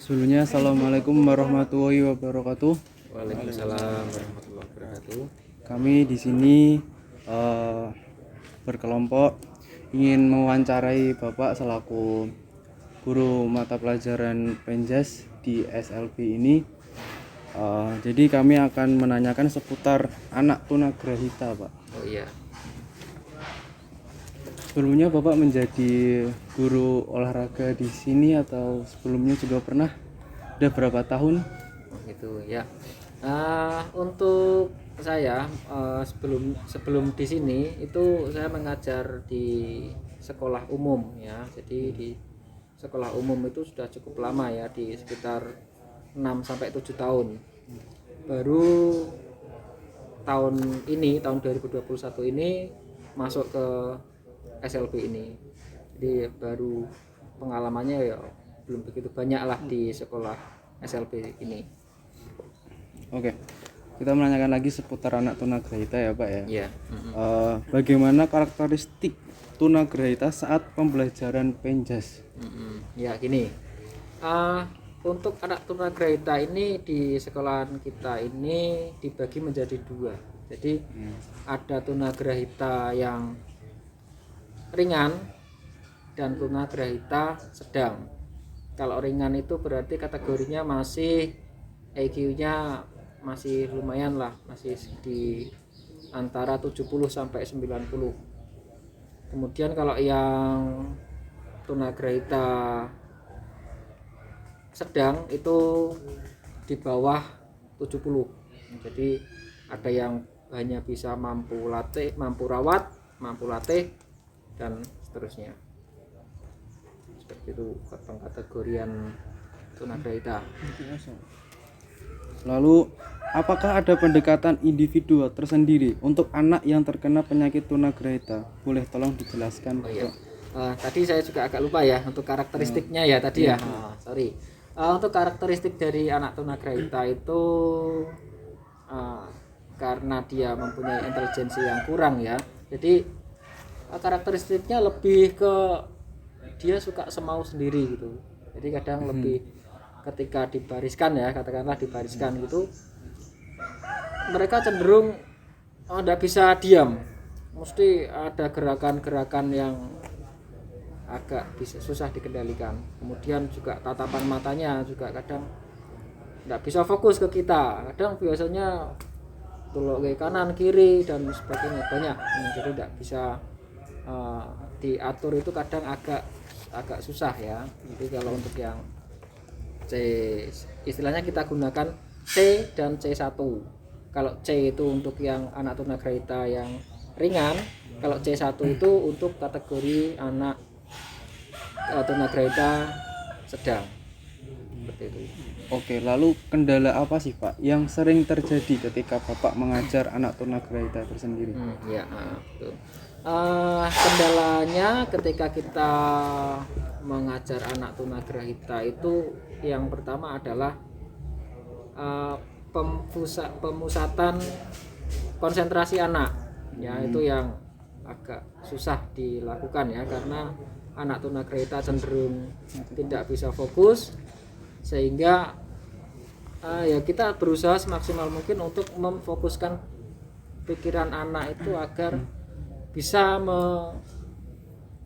Sebelumnya Assalamualaikum warahmatullahi wabarakatuh. Waalaikumsalam warahmatullahi wabarakatuh. Kami di sini eh, berkelompok ingin mewawancarai Bapak selaku guru mata pelajaran Penjas di SLB ini. Jadi kami akan menanyakan seputar anak tunagrahita, Pak. Oh iya. Sebelumnya Bapak menjadi guru olahraga di sini atau sebelumnya juga pernah? Udah berapa tahun? Oh gitu ya. Untuk saya sebelum di sini itu saya mengajar di sekolah umum ya. Jadi di sekolah umum itu sudah cukup lama ya, di sekitar 6 sampai 7 tahun. Baru tahun 2021 ini masuk ke SLB ini. Jadi baru pengalamannya ya belum begitu banyak lah di sekolah SLB ini. Oke. Kita menanyakan lagi seputar anak tunagrahita ya, Pak ya. Iya. Bagaimana karakteristik tunagrahita saat pembelajaran Penjas? Ya gini. Untuk anak tunagrahita ini di sekolahan kita ini dibagi menjadi dua. Jadi ada tunagrahita yang ringan dan tunagrahita sedang. Kalau ringan itu berarti kategorinya masih IQ-nya masih lumayan lah, masih di antara 70 sampai 90. Kemudian kalau yang tunagrahita sedang itu di bawah 70. Jadi ada yang hanya bisa mampu rawat, mampu latih dan seterusnya. Seperti itu pengkategorian tunagrahita. Lalu, apakah ada pendekatan individu tersendiri untuk anak yang terkena penyakit tunagrahita? Boleh tolong dijelaskan? Oh iya. Tadi saya juga agak lupa ya untuk karakteristiknya ya tadi ya. Sorry. Untuk karakteristik dari anak tunagrahita itu karena dia mempunyai intelijensi yang kurang ya. Jadi karakteristiknya lebih ke dia suka semau sendiri gitu. Jadi kadang lebih ketika dibariskan ya, katakanlah dibariskan gitu, mereka cenderung tidak bisa diam, mesti ada gerakan-gerakan yang agak susah dikendalikan. Kemudian juga tatapan matanya juga kadang tidak bisa fokus ke kita, kadang biasanya tolok ke kanan kiri dan sebagainya banyak. Jadi tidak bisa diatur, itu kadang agak susah ya. Jadi kalau untuk yang C, istilahnya kita gunakan C dan C1. Kalau C itu untuk yang anak tunagrahita yang ringan, kalau C1 itu untuk kategori anak tunagrahita sedang. Seperti itu. Oke, lalu kendala apa sih, Pak, yang sering terjadi ketika Bapak mengajar anak tunagrahita tersendiri? Ya, betul. Kendalanya ketika kita mengajar anak tunagrahita itu yang pertama adalah pemusatan konsentrasi anak ya. Itu yang agak susah dilakukan ya, karena anak tunagrahita cenderung tidak bisa fokus, sehingga ya kita berusaha semaksimal mungkin untuk memfokuskan pikiran anak itu agar bisa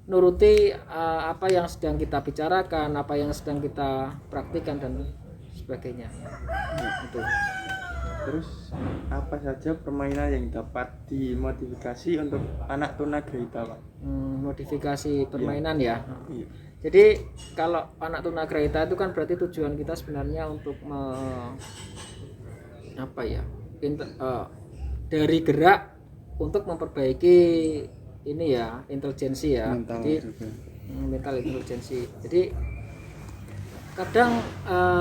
menuruti apa yang sedang kita bicarakan, apa yang sedang kita praktikkan dan sebagainya. Itu. Terus apa saja permainan yang dapat dimodifikasi untuk anak tunagrahita, Pak? Modifikasi permainan ya. Iya. Jadi kalau anak tunagrahita itu kan berarti tujuan kita sebenarnya untuk dari gerak untuk memperbaiki ini ya, intelijensi ya. Mental intelijensi. Jadi kadang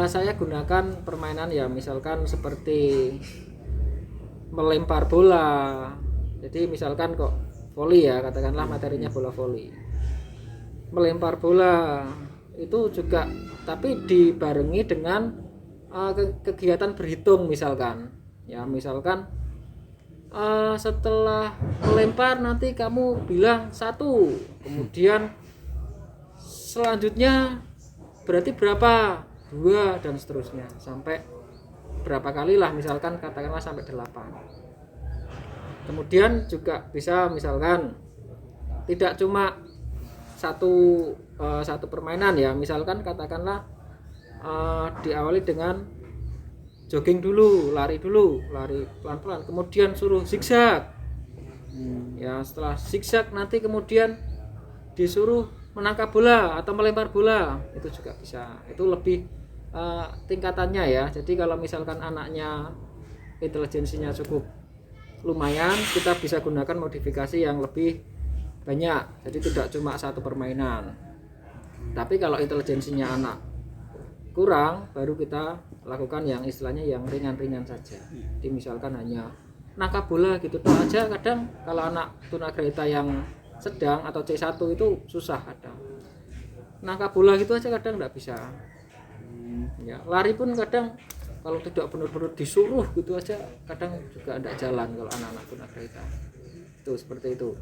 saya gunakan permainan ya, misalkan seperti melempar bola. Jadi misalkan kok voli ya, katakanlah materinya bola voli. Melempar bola itu juga tapi dibarengi dengan kegiatan berhitung misalkan. Ya, misalkan setelah melempar nanti kamu bilang 1, kemudian selanjutnya berarti berapa, 2 dan seterusnya sampai berapa kali lah, misalkan katakanlah sampai 8. Kemudian juga bisa misalkan tidak cuma satu permainan ya, misalkan katakanlah diawali dengan jogging dulu, lari pelan-pelan, kemudian suruh zigzag. Ya, setelah zigzag nanti kemudian disuruh menangkap bola atau melempar bola, itu juga bisa. Itu lebih tingkatannya ya. Jadi kalau misalkan anaknya intelijensinya cukup lumayan, kita bisa gunakan modifikasi yang lebih banyak. Jadi tidak cuma satu permainan. Tapi kalau intelijensinya anak kurang, baru kita lakukan yang istilahnya yang ringan-ringan saja. Jadi misalkan hanya nangkap bola gitu toh aja. Kadang kalau anak tunagrahita yang sedang atau C1 itu susah, kadang nangkap bola gitu aja kadang nggak bisa ya. Lari pun kadang kalau tidak benar-benar disuruh gitu aja kadang juga tidak jalan kalau anak-anak tunagrahita itu seperti itu.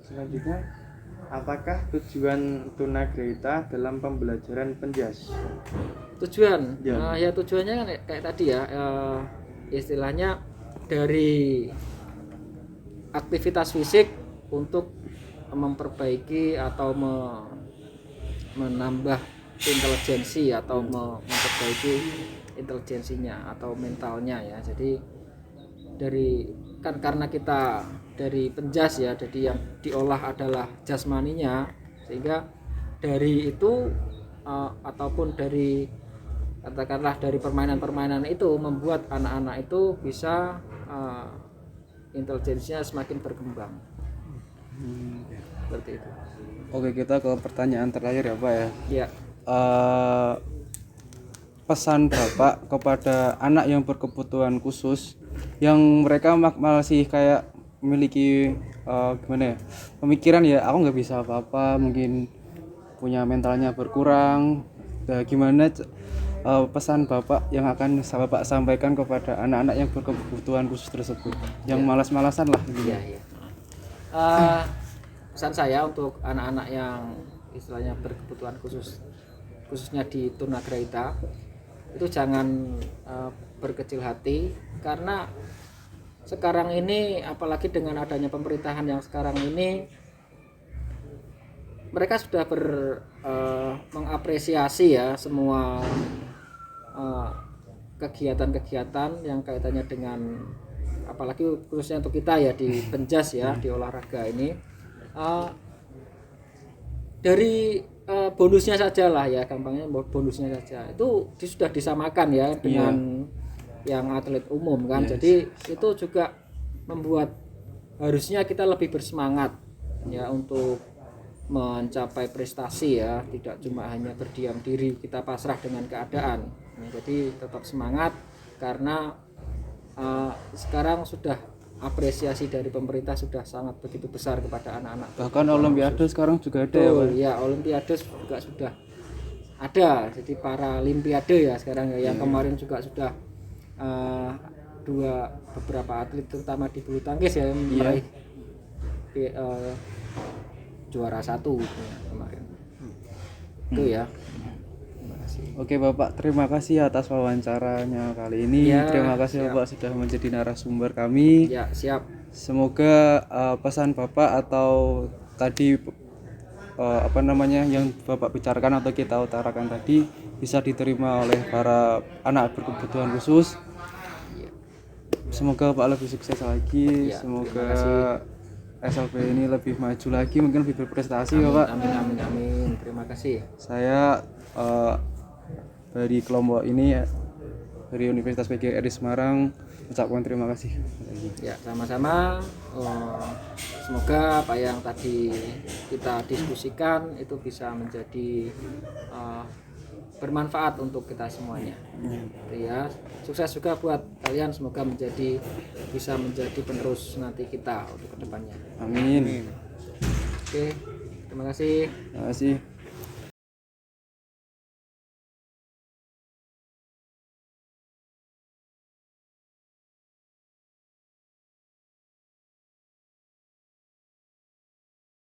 Selanjutnya, apakah tujuan tunagrahita dalam pembelajaran penjas? Tujuan Ya. ya tujuannya kan kayak tadi ya, istilahnya dari aktivitas fisik untuk memperbaiki atau menambah intelijensi atau memperbaiki intelijensinya atau mentalnya ya. Jadi dari kan karena kita dari penjas ya, jadi yang diolah adalah jasmaninya, sehingga dari itu ataupun dari katakanlah dari permainan-permainan itu membuat anak-anak itu bisa intelijensinya semakin berkembang. Seperti itu. Oke, kita ke pertanyaan terakhir ya Pak ya. Ya, Pesan Bapak kepada anak yang berkebutuhan khusus yang mereka masih kayak memiliki gimana ya, pemikiran ya aku nggak bisa apa-apa, mungkin punya mentalnya berkurang. Nah, gimana pesan Bapak yang akan Bapak sampaikan kepada anak-anak yang berkebutuhan khusus tersebut, yang malas-malasan lah gitu. iya, iya. Pesan saya untuk anak-anak yang istilahnya berkebutuhan khususnya di tunagrahita itu jangan berkecil hati, karena sekarang ini apalagi dengan adanya pemerintahan yang sekarang ini mereka sudah mengapresiasi ya semua kegiatan-kegiatan yang kaitannya dengan apalagi khususnya untuk kita ya di penjas ya, di olahraga ini dari bonusnya saja lah ya, gampangnya bonusnya saja itu sudah disamakan ya dengan yang atlet umum kan. Jadi itu juga membuat harusnya kita lebih bersemangat ya untuk mencapai prestasi ya, tidak cuma hanya berdiam diri kita pasrah dengan keadaan. Jadi tetap semangat karena sekarang sudah apresiasi dari pemerintah sudah sangat begitu besar kepada anak-anak. Bahkan olimpiade sekarang juga ada ya Pak. Ya, olimpiade juga sudah ada. Jadi paralimpiade ya sekarang ya, yang kemarin juga sudah beberapa atlet terutama di bulu tangkis ya meraih juara 1 gitu ya, kemarin. Itu ya. Terima kasih. Oke Bapak, terima kasih atas wawancaranya kali ini. Ya, Terima kasih siap. Bapak sudah menjadi narasumber kami. Ya, siap. Semoga pesan Bapak atau tadi yang Bapak bicarakan atau kita utarakan tadi bisa diterima oleh para anak berkebutuhan khusus. Semoga Bapak lebih sukses lagi. Ya, Semoga SLB ini lebih maju lagi, mungkin lebih berprestasi Bapak. Amin. Terima kasih. Saya dari kelompok ini dari Universitas PGRI Semarang ucapkan terima kasih. Ya, sama-sama. Semoga apa yang tadi kita diskusikan itu bisa menjadi bermanfaat untuk kita semuanya. Ya, sukses juga buat kalian, semoga bisa menjadi penerus nanti kita untuk kedepannya. Amin. Oke, terima kasih. Terima kasih.